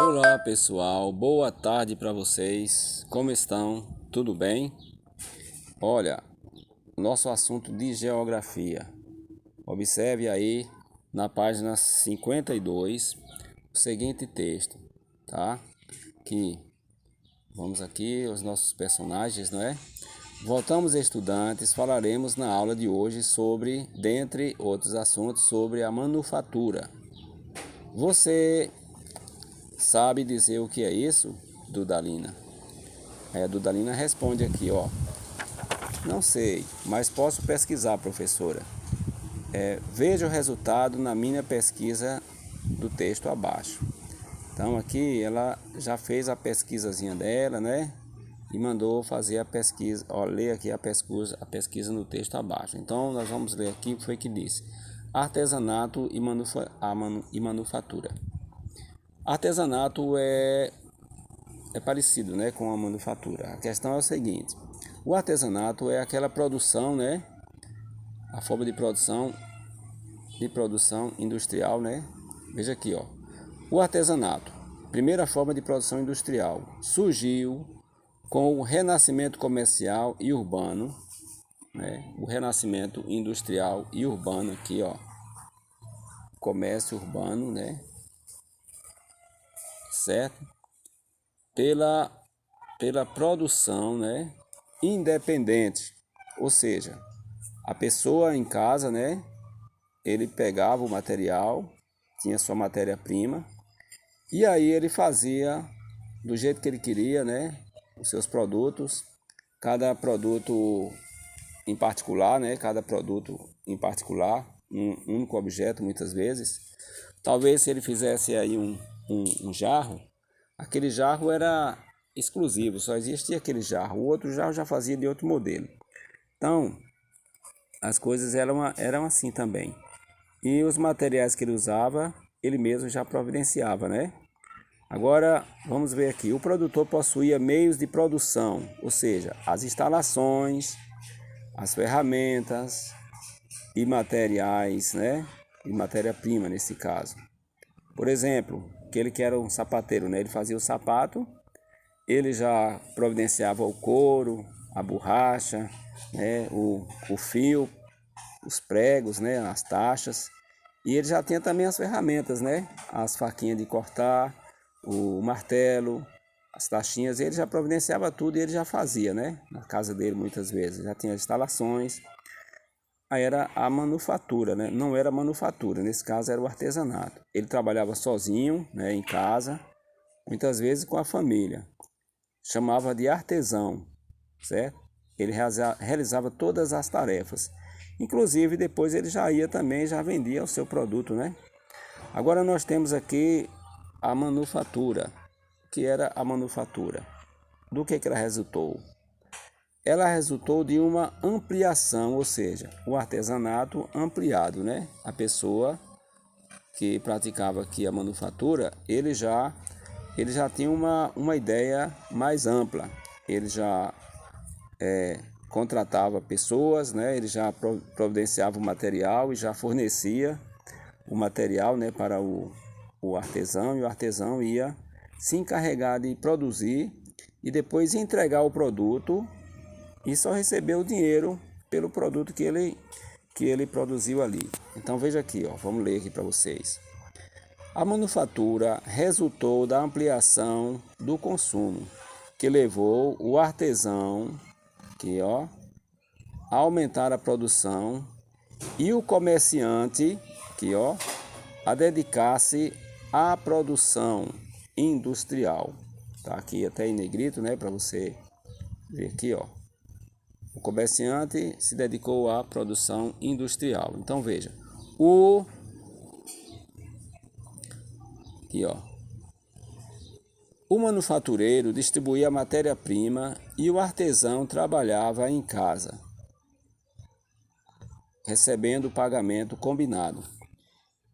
Olá pessoal, boa tarde para vocês. Como estão? Tudo bem? Olha, nosso assunto de geografia. Observe aí na página 52 o seguinte texto, tá? Que vamos aqui os nossos personagens, não é? Voltamos estudantes, falaremos na aula de hoje sobre, dentre outros assuntos, sobre a manufatura. Você sabe dizer o que é isso, Dudalina? A Dudalina responde aqui, ó. Não sei, mas posso pesquisar, professora. Veja o resultado na minha pesquisa do texto abaixo. Então aqui ela já fez a pesquisazinha dela, né? E mandou fazer a pesquisa, ó, ler aqui a pesquisa no texto abaixo. Então nós vamos ler aqui o que foi que disse. Artesanato e manufatura. Artesanato é parecido, né, com a manufatura. A questão é o seguinte: o artesanato é aquela produção, né, a forma de produção industrial, né? Veja aqui, ó. O artesanato, primeira forma de produção industrial, surgiu com o renascimento comercial e urbano, né? O renascimento industrial e urbano aqui, ó. Comércio urbano, né? Certo? Pela produção, né, independente. Ou seja, a pessoa em casa, né, ele pegava o material, tinha sua matéria-prima, e aí ele fazia do jeito que ele queria, né, os seus produtos, cada produto em particular, né, cada produto em particular, um único objeto muitas vezes. Talvez se ele fizesse aí um jarro, aquele jarro era exclusivo, só existia aquele jarro. O outro jarro já fazia de outro modelo. Então, as coisas eram assim também. E os materiais que ele usava, ele mesmo já providenciava, né? Agora, vamos ver aqui. O produtor possuía meios de produção, ou seja, as instalações, as ferramentas e materiais, né? E matéria-prima nesse caso. Por exemplo, aquele que era um sapateiro, né? Ele fazia o sapato, ele já providenciava o couro, a borracha, né? O fio, os pregos, né? As tachas. E ele já tinha também as ferramentas, né? As faquinhas de cortar, o martelo, as tachinhas. Ele já providenciava tudo e ele já fazia, né? Na casa dele muitas vezes. Já tinha instalações. Aí era a manufatura, né? Não era manufatura, nesse caso era o artesanato. Ele trabalhava sozinho, né, em casa, muitas vezes com a família. Chamava de artesão, certo? Ele realizava todas as tarefas. Inclusive depois ele já ia também, já vendia o seu produto, né? Agora nós temos aqui a manufatura. O que era a manufatura? Do que ela resultou? Ela resultou de uma ampliação, ou seja, o artesanato ampliado, né? A pessoa que praticava aqui a manufatura, ele já tinha uma ideia mais ampla. Ele já contratava pessoas, né? Ele já providenciava o material e já fornecia o material, né, para o artesão, e o artesão ia se encarregar de produzir e depois entregar o produto e só receber o dinheiro pelo produto que ele produziu ali. Então veja aqui, ó, vamos ler aqui para vocês. A manufatura resultou da ampliação do consumo, que levou o artesão aqui, ó, a aumentar a produção e o comerciante aqui, ó, a dedicar-se à produção industrial. Tá aqui até em negrito, né, para você ver aqui, ó. O comerciante se dedicou à produção industrial. Então veja, aqui, ó, o manufatureiro distribuía a matéria-prima e o artesão trabalhava em casa, recebendo o pagamento combinado.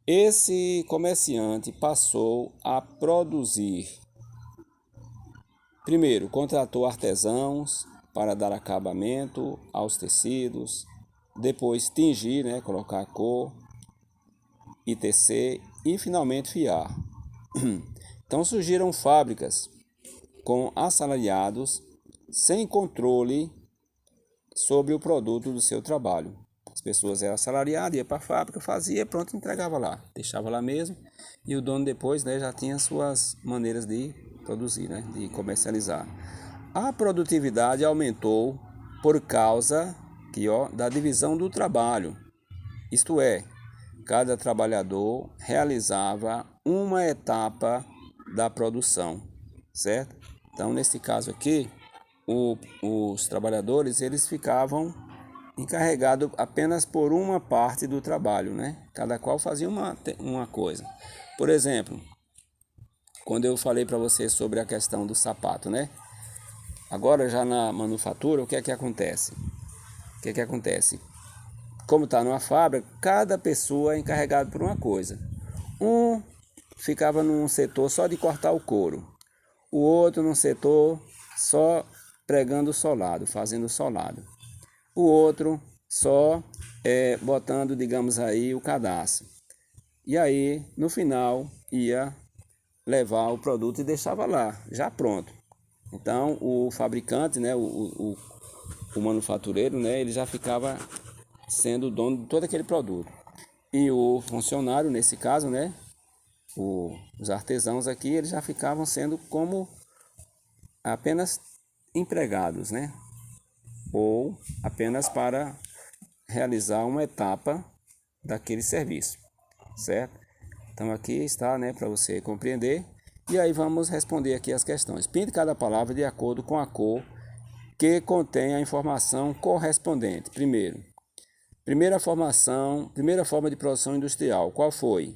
Esse comerciante passou a produzir. Primeiro, contratou artesãos para dar acabamento aos tecidos, depois tingir, né, colocar a cor e tecer e finalmente fiar. Então surgiram fábricas com assalariados sem controle sobre o produto do seu trabalho. As pessoas eram assalariadas, ia para a fábrica, fazia, pronto, entregava lá, deixava lá mesmo, e o dono depois, né, já tinha suas maneiras de produzir, né, de comercializar. A produtividade aumentou por causa aqui, ó, da divisão do trabalho, isto é, cada trabalhador realizava uma etapa da produção, certo? Então, nesse caso aqui, os trabalhadores eles ficavam encarregados apenas por uma parte do trabalho, né? Cada qual fazia uma coisa. Por exemplo, quando eu falei para você sobre a questão do sapato, né? Agora já na manufatura, o que é que acontece? O que é que acontece? Como está numa fábrica, cada pessoa é encarregada por uma coisa. Um ficava num setor só de cortar o couro, o outro num setor só pregando o solado, fazendo o solado, o outro só botando, digamos aí, o cadastro. E aí, no final, ia levar o produto e deixava lá, já pronto. Então, o fabricante, né, o manufatureiro, né, ele já ficava sendo o dono de todo aquele produto. E o funcionário, nesse caso, né, os artesãos aqui, eles já ficavam sendo como apenas empregados, né, ou apenas para realizar uma etapa daquele serviço, certo? Então aqui está, né, para você compreender. E aí vamos responder aqui as questões. Pinte cada palavra de acordo com a cor que contém a informação correspondente. Primeira forma de produção industrial, qual foi?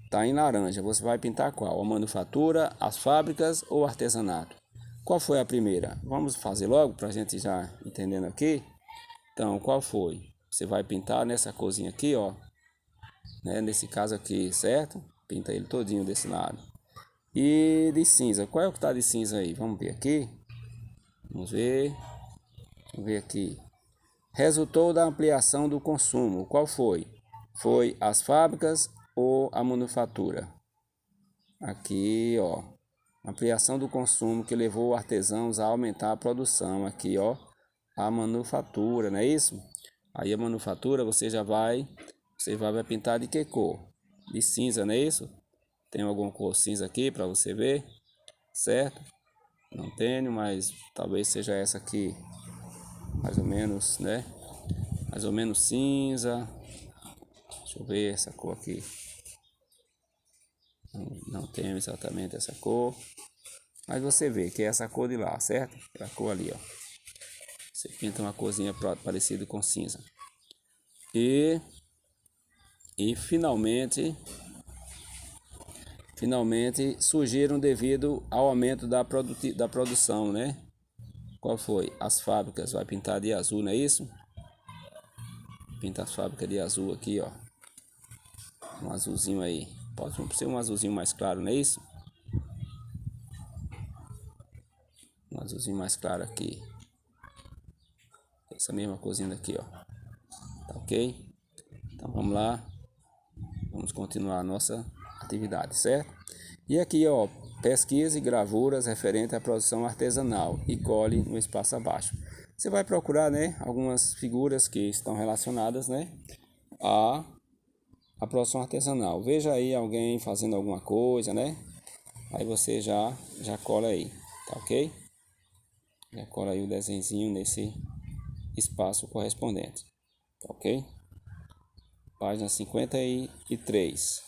Está em laranja, você vai pintar qual? A manufatura, as fábricas ou artesanato? Qual foi a primeira? Vamos fazer logo para a gente já entendendo aqui. Então, qual foi? Você vai pintar nessa corzinha aqui, ó, né? Nesse caso aqui, certo? Pinta ele todinho desse lado. E de cinza, qual é o que está de cinza aí? Vamos ver aqui. Vamos ver aqui. Resultou da ampliação do consumo. Qual foi? Foi as fábricas ou a manufatura? Aqui, ó. Ampliação do consumo que levou artesãos a aumentar a produção. Aqui, ó. A manufatura, não é isso? Aí a manufatura você vai pintar de que cor? De cinza, não é isso? Tem alguma cor cinza aqui para você ver? Certo? Não tenho, mas talvez seja essa aqui. Mais ou menos, né? Mais ou menos cinza. Deixa eu ver essa cor aqui. Não tenho exatamente essa cor. Mas você vê que é essa cor de lá, certo? É a cor ali, ó. Você pinta uma corzinha parecida com cinza. E finalmente surgiram devido ao aumento da produção, né? Qual foi? As fábricas, vai pintar de azul, não é isso? Pinta as fábricas de azul aqui, ó. Um azulzinho aí. Pode ser um azulzinho mais claro, não é isso? Um azulzinho mais claro aqui. Essa mesma coisinha daqui, ó. Tá ok? Então vamos lá. Vamos continuar a nossa atividade, certo? E aqui, ó, pesquise gravuras referente à produção artesanal e cole no espaço abaixo. Você vai procurar, né, algumas figuras que estão relacionadas, né, à produção artesanal. Veja aí alguém fazendo alguma coisa, né? Aí você já cola aí, tá ok? Já cola aí o desenhozinho nesse espaço correspondente, tá ok? Página 53.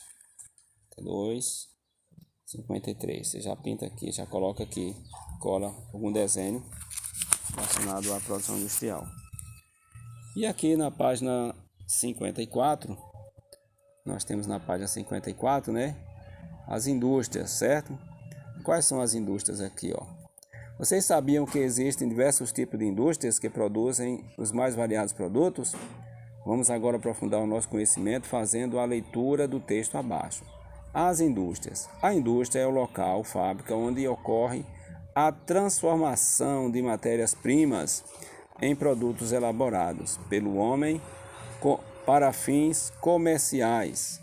53. Você já pinta aqui, já coloca aqui, cola algum desenho relacionado à produção industrial. E aqui na página 54, nós temos na página 54, né, as indústrias, certo? Quais são as indústrias aqui, ó? Vocês sabiam que existem diversos tipos de indústrias que produzem os mais variados produtos? Vamos agora aprofundar o nosso conhecimento fazendo a leitura do texto abaixo. As indústrias. A indústria é o local, fábrica, onde ocorre a transformação de matérias-primas em produtos elaborados pelo homem para fins comerciais.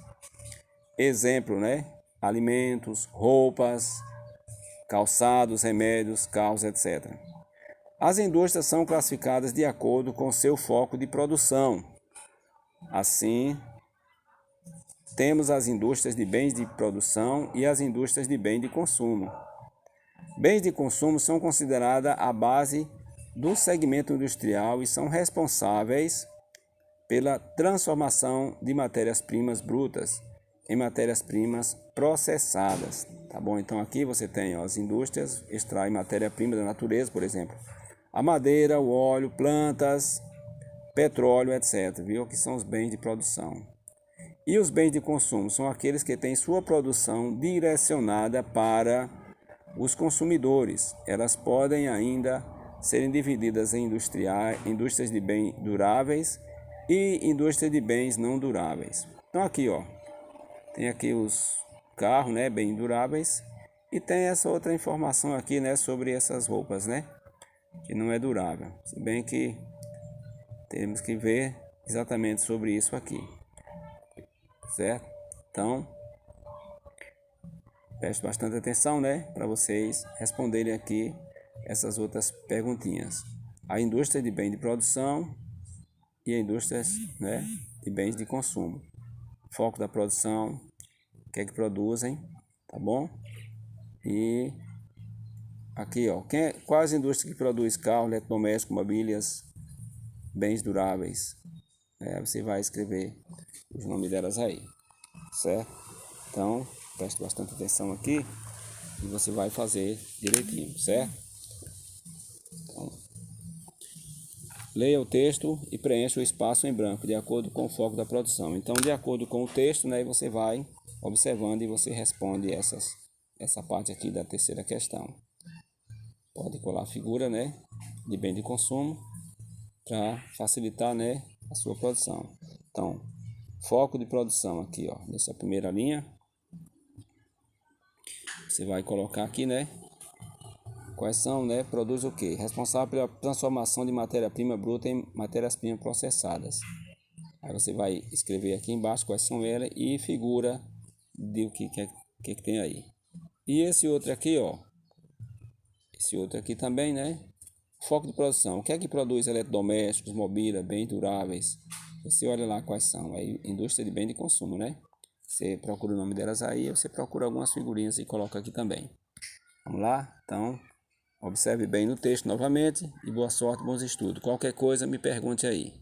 Exemplo, né? alimentos, roupas, calçados, remédios, carros, etc. As indústrias são classificadas de acordo com seu foco de produção. Assim, temos as indústrias de bens de produção e as indústrias de bens de consumo. Bens de consumo são consideradas a base do segmento industrial e são responsáveis pela transformação de matérias-primas brutas em matérias-primas processadas. Tá bom? Então aqui você tem as indústrias extraem matéria-prima da natureza, por exemplo, a madeira, o óleo, plantas, petróleo, etc. Viu? Que são os bens de produção. E os bens de consumo são aqueles que têm sua produção direcionada para os consumidores. Elas podem ainda serem divididas em indústrias de bens duráveis e indústria de bens não duráveis. Então aqui, ó, tem aqui os carros, né, bem duráveis, e tem essa outra informação aqui, né, sobre essas roupas, né, que não é durável. Se bem que temos que ver exatamente sobre isso aqui, certo? Então, preste bastante atenção, né, para vocês responderem aqui essas outras perguntinhas. A indústria de bens de produção e a indústria, né, de bens de consumo. Foco da produção, o que é que produzem, tá bom? E aqui, ó, quais indústrias que produzem carro, eletrodoméstico, mobílias, bens duráveis? Você vai escrever os nomes delas aí, certo? Então, preste bastante atenção aqui e você vai fazer direitinho, certo? Então, leia o texto e preencha o espaço em branco de acordo com o foco da produção. Então, de acordo com o texto, né, você vai observando e você responde essa parte aqui da terceira questão. Pode colar a figura, né, de bem de consumo para facilitar, né, a sua produção. Então, foco de produção aqui, ó, nessa primeira linha. Você vai colocar aqui, né, quais são, né, produz o quê? Responsável pela transformação de matéria-prima bruta em matérias-primas processadas. Aí você vai escrever aqui embaixo quais são elas e figura de o que tem aí. E esse outro aqui, ó, esse outro aqui também, né, foco de produção. O que é que produz eletrodomésticos, mobília, bens duráveis? Você olha lá quais são. Aí, indústria de bem de consumo, né? Você procura o nome delas aí, você procura algumas figurinhas e coloca aqui também. Vamos lá? Então, observe bem no texto novamente e boa sorte, bons estudos. Qualquer coisa, me pergunte aí.